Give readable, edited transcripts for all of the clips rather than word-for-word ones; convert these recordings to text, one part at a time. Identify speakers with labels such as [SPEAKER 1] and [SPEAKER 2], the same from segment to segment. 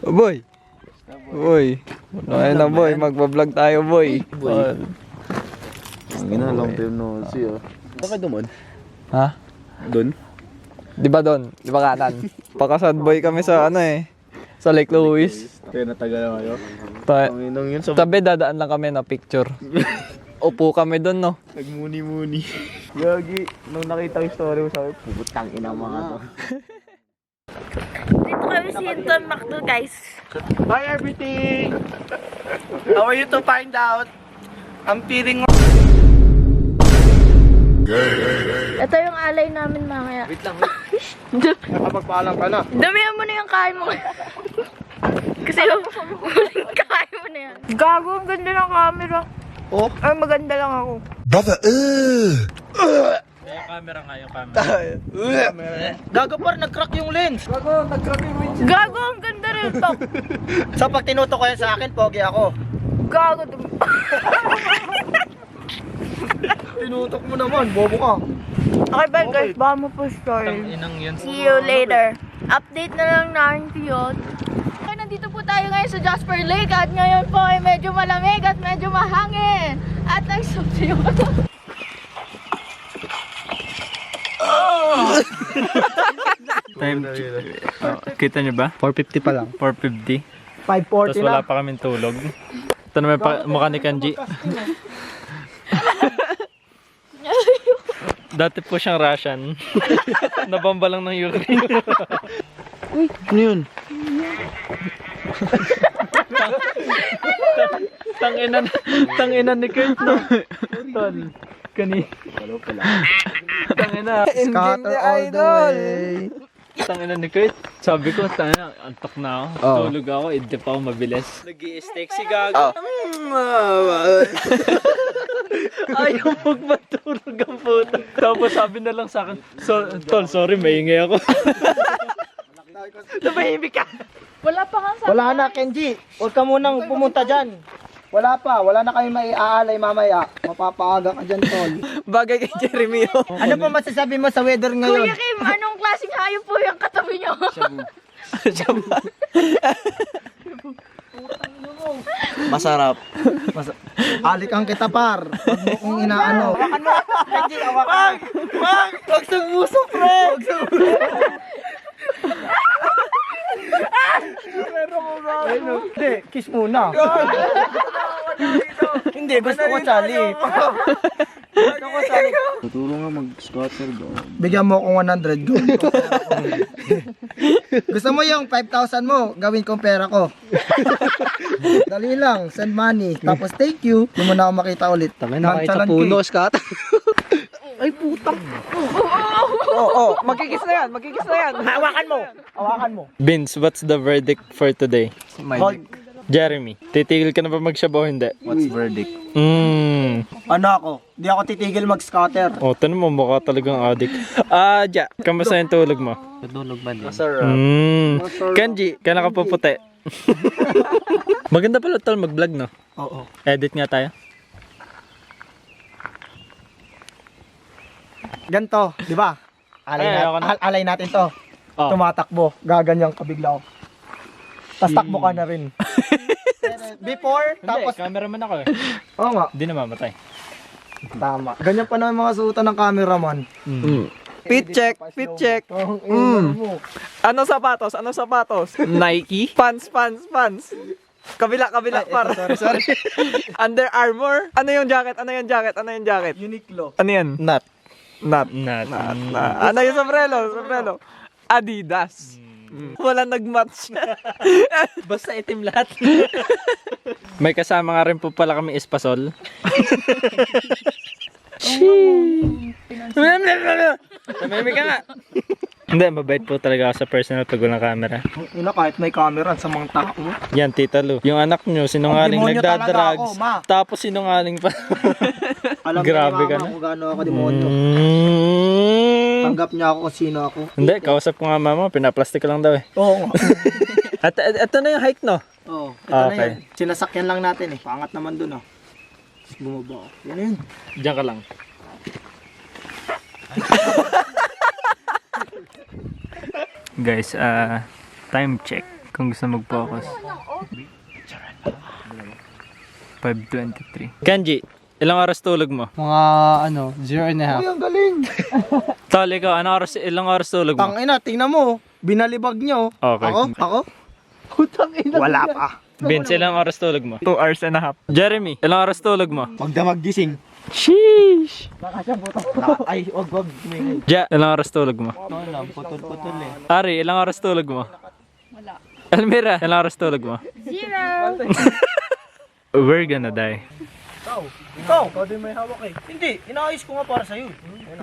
[SPEAKER 1] Boy. Boy. Ayun na boy, magbablog tayo boy.
[SPEAKER 2] Ang ina, long time no see oh. Saan ka dumon?
[SPEAKER 1] Ha?
[SPEAKER 2] Doon?
[SPEAKER 1] Di ba doon? Di ba kanan? Pakasad boy kami sa ano eh. Sa Lake Louise.
[SPEAKER 2] Kaya natagal na kayo. Ang inong yun sa...
[SPEAKER 1] Tabi dadaan lang kami na picture. Upo kami doon no.
[SPEAKER 2] Nagmuni-muni. Gagi, nung nakita yung story mo sabi, putang ina mga to.
[SPEAKER 3] Dito kami sa Hinton McDo, guys.
[SPEAKER 4] Hi everything! How are you to find out? I'm feeling...
[SPEAKER 3] Ito yung alay namin mamaya.
[SPEAKER 4] Wait lang, nakapagpaalam ka na.
[SPEAKER 3] Damihan mo na yung kain mo. Kasi yung huling kain mo na yan. Gago, ang ganda ng camera.
[SPEAKER 4] Oh?
[SPEAKER 3] Ay, maganda lang ako.
[SPEAKER 1] Yung camera nga, yung camera.
[SPEAKER 4] Gago par, nag-crack yung lens.
[SPEAKER 3] Gago, ang ganda rin ito.
[SPEAKER 4] So pag tinuto ko yan sa akin, pogi ako.
[SPEAKER 3] Gago.
[SPEAKER 4] Tinutok mo naman, bobo ka.
[SPEAKER 3] Okay, bye guys. Baka mo po story. See you later. Update na lang namin yun. Okay, nandito po tayo ngayon sa Jasper Lake at ngayon po ay medyo malamig at medyo mahangin. At nagsubsi yung
[SPEAKER 1] Time kita nyo ba?
[SPEAKER 4] 450 pa lang.
[SPEAKER 1] 4:50.
[SPEAKER 4] 540
[SPEAKER 1] Tapos wala pa kaming tulog. Ito naman mukha ni Kanji. Dati po siyang Russian. Nabamba lang ng Ukraine.
[SPEAKER 4] Ano yun?
[SPEAKER 1] Tangina ni Kurt no. Tol. Kani. Tangina.
[SPEAKER 4] Scatter all the way.
[SPEAKER 1] Tangina ni Kurt. Sabi ko, tangina, antok na ako.
[SPEAKER 4] Oh.
[SPEAKER 1] Tulog ako, hindi pa ako mabilis. Nag-i-steak si Gago. Ayaw magmatulog ang puta. Tapos sabi na lang sa akin, Tol, sorry, maingay ako.
[SPEAKER 4] Tumahimik ka.
[SPEAKER 3] Wala pa nga sa...
[SPEAKER 4] Wala na, Kenji. Huwag ka munang pumunta dyan. Wala pa. Wala na kayo maiaalay mamaya. Mapapaaga ka dyan, tol.
[SPEAKER 1] Bagay kay Jeremy.
[SPEAKER 4] Ano po masasabi mo sa weather ngayon?
[SPEAKER 3] Kuya Kim, anong klaseng hayop po yung katabi nyo?
[SPEAKER 1] Masarap.
[SPEAKER 4] Alikang kita par. Huwag mo kong inaano. Hawakan mo. Kenji, hawakan mo. Wag sa muso, pre. Wag sa muso. Hindi, kiss muna. Hindi, gusto ko sali. Gusto ko sali.
[SPEAKER 2] Tutulong nga mag-scatter daw.
[SPEAKER 4] Bigyan mo akong 100 go. Gusto mo yung 5,000 mo, gawin kong pera ko. Dali lang, send money. Tapos thank you. Hindi mo na ako makita ulit.
[SPEAKER 1] Tangin na kahit sa puno, Scott.
[SPEAKER 4] Ay putang.
[SPEAKER 1] Oo, magkikis na yan, magkikis na yan.
[SPEAKER 4] Hawakan mo. Hawakan mo.
[SPEAKER 1] Vince, what's the verdict for today? Jeremy, titigil ka na ba magshabaw hindi?
[SPEAKER 2] What's verdict?
[SPEAKER 4] Ano ako? Di ako titigil mag-scatter.
[SPEAKER 1] Oh, tanong mo, mukha talagang addict. Ja, kamusta yung tulog mo?
[SPEAKER 2] Natulog ba din?
[SPEAKER 1] Kenji, kailan ka puputi? Maganda pala tol mag-vlog, no?
[SPEAKER 4] Oo.
[SPEAKER 1] Edit nga tayo.
[SPEAKER 4] Ganto, di ba? Alay natin to.
[SPEAKER 1] Oh.
[SPEAKER 4] Tumatakbo. Gaganyang kabigla ko. Tapos takbo ka na rin. Before, tapos...
[SPEAKER 1] Hindi, cameraman ako eh.
[SPEAKER 4] Oo nga,
[SPEAKER 1] Hindi na mamatay.
[SPEAKER 4] tama. Ganyan pa na yung mga suotan ng cameraman.
[SPEAKER 1] Fit check, fit check. Ano sapatos? Ano sapatos? Nike? Pants. Kabila par.
[SPEAKER 4] Sorry.
[SPEAKER 1] Under Armour? Ano yung jacket? Ano yung jacket?
[SPEAKER 4] Uniqlo.
[SPEAKER 1] Ano yan?
[SPEAKER 4] Nut.
[SPEAKER 1] Not. Ano yung sombrero? Adidas. Wala nag-match. Basta itim lahat. May kasama nga rin po pala kami espasol. Tumimik ka nga. Hindi, mabait po talaga ako sa personal pag walang camera.
[SPEAKER 4] Ina, kahit may camera sa mga tao.
[SPEAKER 1] Yan, Tita Lu. Yung anak nyo, sinungaling
[SPEAKER 4] Ang demonyo talaga
[SPEAKER 1] nagdadrugs.
[SPEAKER 4] ako, ma.
[SPEAKER 1] Tapos sinungaling pa.
[SPEAKER 4] Alam
[SPEAKER 1] Grabe
[SPEAKER 4] niya
[SPEAKER 1] ka
[SPEAKER 4] ni mama
[SPEAKER 1] na.
[SPEAKER 4] kung gaano ako demonyo. Tanggap niya ako kung sino ako.
[SPEAKER 1] Hindi, kausap ko nga mama, pinaplastic ko lang daw eh.
[SPEAKER 4] Oo nga.
[SPEAKER 1] At ito na yung hike no?
[SPEAKER 4] Oo. Ito na
[SPEAKER 1] Okay.
[SPEAKER 4] yan. Sinasakyan lang natin eh. Pangat naman dun oh. Tapos bumaba ako. Yan yun.
[SPEAKER 1] Diyan ka lang. Guys, time check. Kung gusto mag-focus. 5:23. Kenji, ilang oras tulog mo?
[SPEAKER 4] Mga 0.5. Uy, ang galing.
[SPEAKER 1] Tol, ikaw, ilang oras tulog mo?
[SPEAKER 4] Tangina, tingnan mo. Binalibag nyo.
[SPEAKER 1] Okay.
[SPEAKER 4] Ako? Putang ina. Wala pa.
[SPEAKER 1] Vince, ilang oras tulog mo? 2 hours and a half. Jeremy, ilang oras tulog mo?
[SPEAKER 4] Magdamag gising.
[SPEAKER 1] Sheesh!
[SPEAKER 4] Ay, wag.
[SPEAKER 1] Ja, ilang oras tulog mo?
[SPEAKER 2] Putol-putol eh.
[SPEAKER 1] Ari, ilang oras tulog mo?
[SPEAKER 3] Wala.
[SPEAKER 1] Elmira, ilang oras tulog mo?
[SPEAKER 3] 0.
[SPEAKER 1] We're gonna die.
[SPEAKER 4] Ikaw din may hawak eh. Hindi, inaayos ko nga para sa'yo.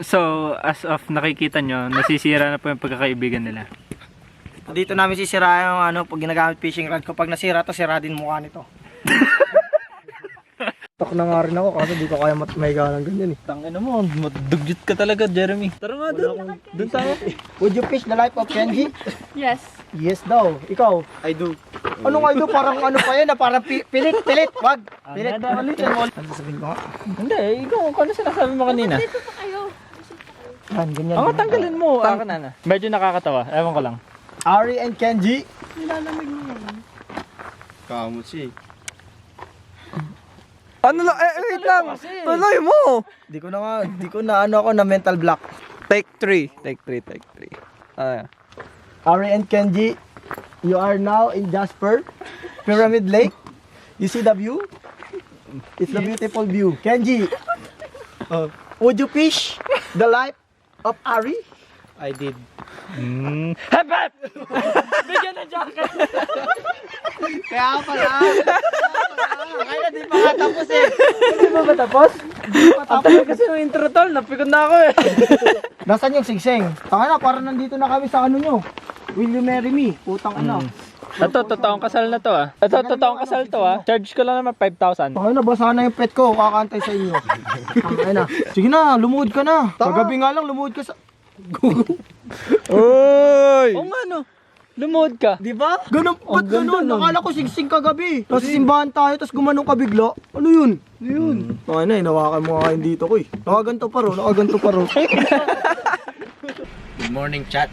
[SPEAKER 1] So, as of nakikita nyo, nasisira na po yung pagkakaibigan nila.
[SPEAKER 4] Dito namin sisira yung pag ginagamit fishing rod ko. Pag nasira to, sira din mukha nito. Tok na nga rin ako kasi di ko kaya mahiga ng ganyan eh.
[SPEAKER 1] Tangina mo, dugyot ka talaga, Jeremy. Tara nga doon. Doon tayo.
[SPEAKER 4] Would you fish the life of Kenji?
[SPEAKER 3] Yes.
[SPEAKER 4] Yes daw. Ikaw?
[SPEAKER 2] I do.
[SPEAKER 4] Anong I do? Parang ano pa yun na parang pilit. Wag. Pilit. Ano sasabihin ko nga?
[SPEAKER 1] Hindi, ikaw, ano sinasabi mo kanina?
[SPEAKER 3] Dito pa kayo.
[SPEAKER 4] Yan, ganyan.
[SPEAKER 1] Ang tanggalin mo. Akin na. Medyo nakakatawa. Ewan ko lang.
[SPEAKER 4] Ari and Kenji.
[SPEAKER 3] Nilalamig mo ngayon.
[SPEAKER 2] Kamot siya eh.
[SPEAKER 1] Ano lang? Wait lang. Tuloy mo.
[SPEAKER 4] Di ko na ako na mental block.
[SPEAKER 1] Take 3.
[SPEAKER 4] Ari and Kenji, you are now in Jasper Pyramid Lake. You see the view? It's a beautiful view. Kenji, would you fish the life of Ari?
[SPEAKER 2] I did.
[SPEAKER 1] Hep hep! Bigyan ng jacket.
[SPEAKER 4] Kaya pala. Kaya di pa tapos eh. Hindi ba matapos?
[SPEAKER 1] Ang tagal kasi ng intro tol, napikon na ako eh.
[SPEAKER 4] Nasaan yung singsing? Taka na, parang nandito na kami sa ano nyo. Will you marry me? Putang ano.
[SPEAKER 1] Ito, totoong kasal na to ah. Ito, totoong kasal to ah. Charge ko lang naman 5,000.
[SPEAKER 4] Taka na, basa na yung pet ko. Kakantay sa inyo. Taka na. Sige na, lumuhod ka na. Kagabi nga lang, lumuhod ka sa...
[SPEAKER 1] Oy! Oo nga no. Lumuhod ka.
[SPEAKER 4] Di ba? Ganun, ba't ganun? Nakala ko singsing kagabi. Tapos simbahan tayo, tapos gumanong ka bigla. Ano yun? Ano yun? Okay na, hinawakan mo nga yung dito ko eh. Nakaganto pa ro.
[SPEAKER 2] Good morning, chat.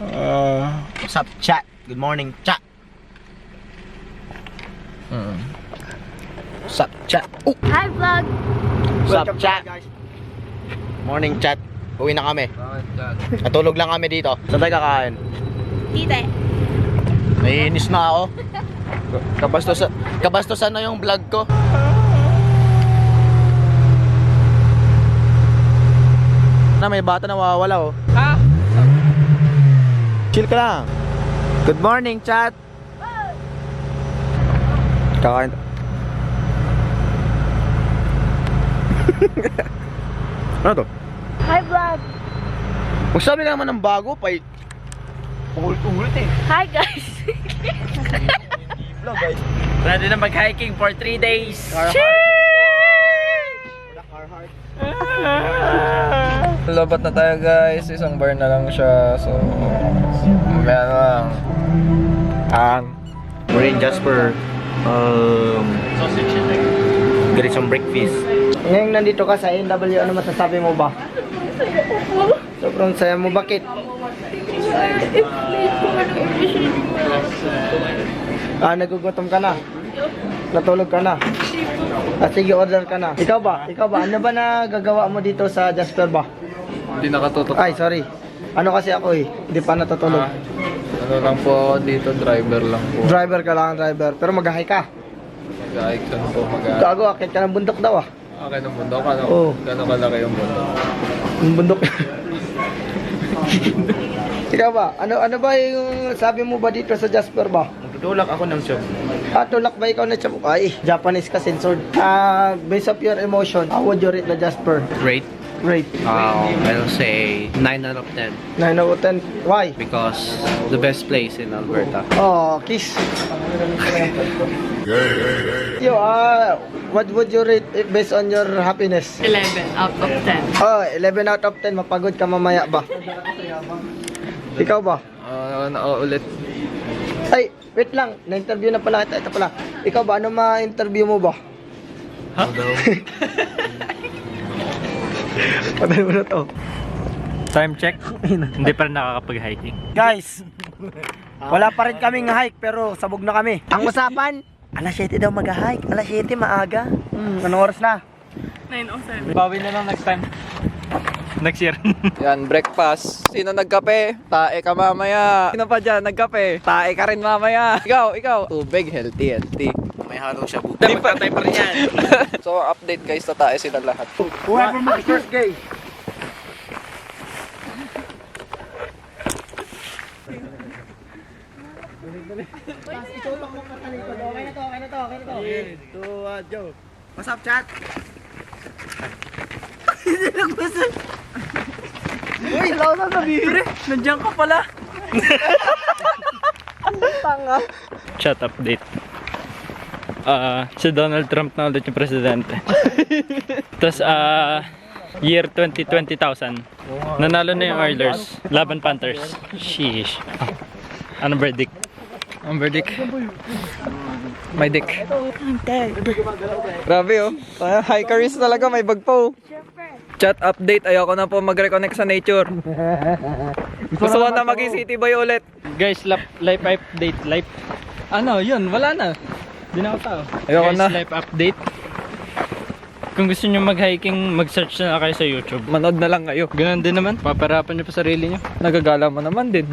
[SPEAKER 2] What's up, chat? Good morning, chat. What's up, chat?
[SPEAKER 3] Hi, vlog.
[SPEAKER 2] What's up, chat? Morning, chat. Uwi na kami. Natulog lang kami dito. Saan tayo kakain?
[SPEAKER 3] Tite.
[SPEAKER 2] Naiinis na ako. Kabastusan na yung vlog ko. Na may bata na nawawala oh.
[SPEAKER 1] Ha?
[SPEAKER 2] Chill ka lang. Good morning, chat. Kakain. Ano to?
[SPEAKER 3] Hi, vlog.
[SPEAKER 2] Magsabi ka naman ng bago pa. Ulit eh.
[SPEAKER 3] Hi, guys.
[SPEAKER 2] Hello guys.
[SPEAKER 1] Ready na mag-hiking for 3 days.
[SPEAKER 5] Lobat na tayo guys, isang bar na lang siya, so mamaya na lang.
[SPEAKER 2] We're in Jasper. Get some breakfast.
[SPEAKER 4] Ngayon nandito ka sa NW, ano masasabi mo ba? Sobrang saya mo. Bakit? Nagugutom ka na? Natulog ka na? Sige, order ka na. Ikaw ba? Ano ba na gagawa mo dito sa Jasper ba?
[SPEAKER 5] Hindi nakatutok.
[SPEAKER 4] Ay, sorry. Ano kasi ako eh, hindi pa natutulog.
[SPEAKER 5] Ano lang po dito, driver lang po.
[SPEAKER 4] Driver ka lang, driver. Pero mag-hike ka.
[SPEAKER 5] Mag-hike lang po, mag-hike.
[SPEAKER 4] Gago, akit ka ng bundok daw ah.
[SPEAKER 5] Okay ng bundok, ano?
[SPEAKER 4] Oo.
[SPEAKER 5] Gano'ng kalaki yung bundok?
[SPEAKER 4] Yung bundok. Ikaw ba? Ano ba yung sabi mo ba dito sa Jasper ba?
[SPEAKER 2] Tutulak ako ng shop.
[SPEAKER 4] Tulak ba ikaw na siya? Ay, Japanese ka censored. Based of your emotion, how would you rate the Jasper?
[SPEAKER 6] Rate?
[SPEAKER 4] Rate.
[SPEAKER 6] I'll say 9 out of 10
[SPEAKER 4] 9 out of 10. Why?
[SPEAKER 6] because the best place in Alberta.
[SPEAKER 4] Oh, kiss. Yo, what would you rate it based on your happiness?
[SPEAKER 3] 11 out of 10.
[SPEAKER 4] Oh, 11 out of 10. Mapagod ka mamaya ba? Ikaw ba?
[SPEAKER 5] Ulit.
[SPEAKER 4] Ay, wait lang. Na-interview na pala kita. Ito pala. Ikaw ba? Ano ma-interview mo ba?
[SPEAKER 1] Ha?
[SPEAKER 4] Patay mo na to.
[SPEAKER 1] Time check. Hindi pa rin nakakapag-hiking.
[SPEAKER 4] Guys, Wala pa rin kaming hike pero sabog na kami. Ang usapan, alas 7 daw mag-hike. Alas 7 maaga. Anong oras na?
[SPEAKER 1] Bawi na lang next time. Next year. Yan, breakfast. Sino nagkape? Tae ka mamaya. Sino pa dyan? Nagkape? Tae ka rin mamaya. Ikaw. Tubig, healthy.
[SPEAKER 2] May halo siya buko.
[SPEAKER 1] Di pa tayo pa rin yan. So, update guys, sa tae sila lahat.
[SPEAKER 4] Whoever makes first gay. What's up, chat?
[SPEAKER 1] Uy, wala na sabihin eh. Nandiyan ka pala. Tanga. Chat update. Si Donald Trump na ulit yung presidente. Tapos, year 2020,000. Nanalo na yung Oilers. Laban Panthers. Sheesh. Anong verdict? Ang verdict? May dick. Grabe oh. Hikers talaga, may bag pa oh. Chat update, ayoko na po mag-reconnect sa nature. Gusto ko na maging city boy ulit. Guys, life update. Ano, yun, wala na. Di na ako tao. Ayoko
[SPEAKER 5] Guys,
[SPEAKER 1] na.
[SPEAKER 5] life update. Kung gusto nyo mag-hiking, mag-search na kayo sa YouTube.
[SPEAKER 1] Manood na lang kayo.
[SPEAKER 5] Ganun din naman, paparapan nyo pa sarili nyo.
[SPEAKER 1] Nagagala mo naman din.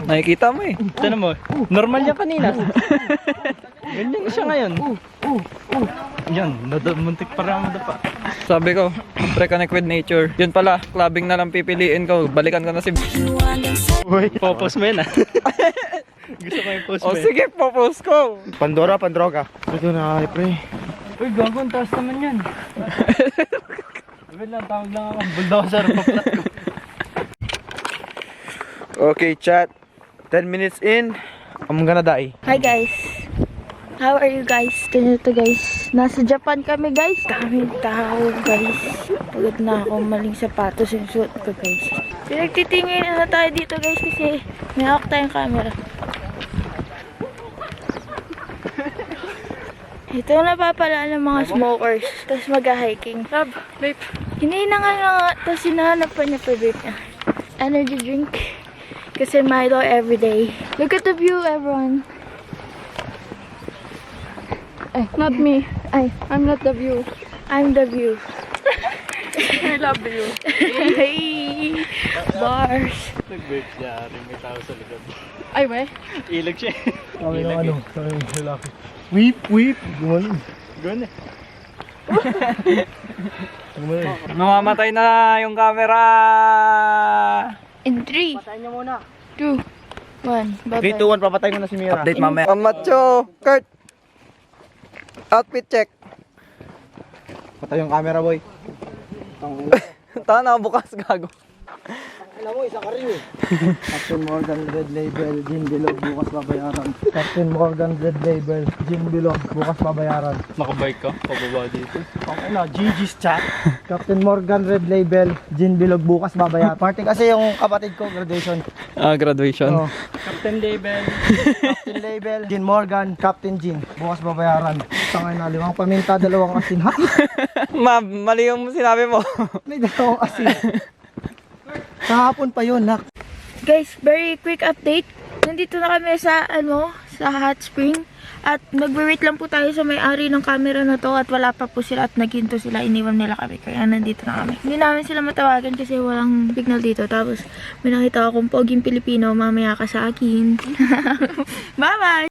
[SPEAKER 1] Nakikita mo eh.
[SPEAKER 5] Tignan mo, normal yan kanina. Ganyan siya ngayon. Yan, muntik para madapa.
[SPEAKER 1] Sabi ko, reconnect with nature. Yun pala, clubbing na lang pipiliin ko. Balikan ko na si...
[SPEAKER 5] Popos mo yun ah. Gusto ko yung post mo
[SPEAKER 1] O sige, popost ko.
[SPEAKER 2] Pandora, pandroga. Ito na, pre.
[SPEAKER 5] Uy, gago, ang taas naman yan. Wait lang, tawag lang ako. Bulldozer, paplat ko.
[SPEAKER 2] Okay, chat. 10 minutes in. I'm gonna die.
[SPEAKER 3] Hi guys. How are you guys? Ganito guys. Nasa Japan kami guys. Daming tao guys. Pagod na ako. Maling sapatos yung suot ko guys. Pinagtitingin na tayo dito guys kasi may hawak tayong camera. Ito na papala ng mga smokers. Tapos mag-hiking. Love, vape. Hinihina nga nga. Tapos hinahanap pa niya pa vape niya. Energy drink. Kasi Milo everyday. Look at the view everyone. Not me. I'm not the view. I'm the view. I love you. Hey, bars.
[SPEAKER 5] Nag-vape siya, may tao sa likod.
[SPEAKER 3] Ay, we?
[SPEAKER 5] Ilag siya.
[SPEAKER 4] Sabi ng ano, sabi ng lalaki. Whip. Gumanon.
[SPEAKER 5] Gano'n eh.
[SPEAKER 1] Mamamatay na yung camera.
[SPEAKER 3] In 3, 2, 1. Bye-bye.
[SPEAKER 2] 3, 2, 1, papatay mo na si Mira.
[SPEAKER 1] Update mamaya. Macho, Kurt. Outfit check.
[SPEAKER 2] Patay yung camera, boy.
[SPEAKER 1] Tana, bukas gago.
[SPEAKER 4] Alam mo, isa ka rin eh. Captain Morgan Red Label, Gin Bilog, bukas babayaran. Captain Morgan Red Label, Gin Bilog, bukas babayaran.
[SPEAKER 5] Nakabike ka, pababa dito.
[SPEAKER 4] Okay na, GG's chat. Captain Morgan Red Label, Gin Bilog, bukas babayaran. Party kasi yung kapatid ko, graduation.
[SPEAKER 1] Graduation.
[SPEAKER 4] Oh.
[SPEAKER 5] Captain Label.
[SPEAKER 4] Captain Label, Gin Morgan, Captain Gin, bukas babayaran. Tangay na, 5 paminta, 2 asin. Ha?
[SPEAKER 1] Mali yung sinabi mo.
[SPEAKER 4] May 2 asin. Kahapon pa yun, nak.
[SPEAKER 3] Guys, very quick update. Nandito na kami sa, sa hot spring. At nagwe-wait lang po tayo sa may-ari ng camera na to. At wala pa po sila at naghinto sila. Iniwan nila kami. Kaya nandito na kami. Hindi namin sila matawagan kasi walang signal dito. Tapos, may nakita akong poging Pilipino. Mamaya ka sa akin. Bye-bye!